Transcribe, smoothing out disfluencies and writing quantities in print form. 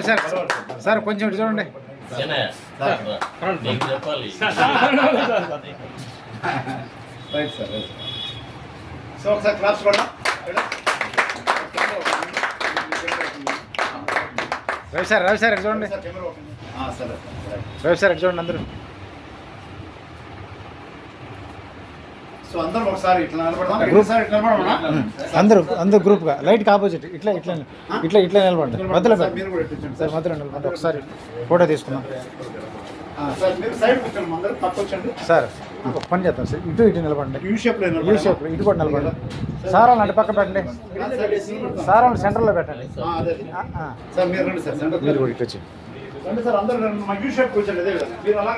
Sir sir కొంచెం ఇటు చూడండి. Right sir right. సో ఒకసారి క్లాప్స్ కూడా రవి సార్ ఇటు చూడండి. సరే రవి సార్ ఇటు చూడండి అందరూ. సో అందరం ఒకసారి ఇట్లా నిలబడదాం. ఒకసారి ఇట్లా నిలబడమా అందరూ గ్రూప్గా లైట్కి ఆపోజిట్ ఇట్లా నిలబడండి. మధ్యలో మీరు కూడా ఇట్లా సార్ మధ్యలో నిలబడండి. ఒకసారి ఫోటో తీసుకుందాం. సార్ మీరు సైడ్ కూర్చోండి, అందరూ పక్క వచ్చండి. సార్ ఒక పని చేద్దాం సార్, ఇటు నిలబడండి. యూ షేప్లో యూ షేప్ ఇటు కూడా నిలబడండి. సార్ వాళ్ళని పక్క పెట్టండి. సార్ వాళ్ళని సెంటర్లో పెట్టండి. సార్ మీరు రండి సార్, మీరు కూడా ఇటు వచ్చి రండి సార్, అందరూ యూ షేప్ కూర్చోండి. అదే కదా మీరు అలా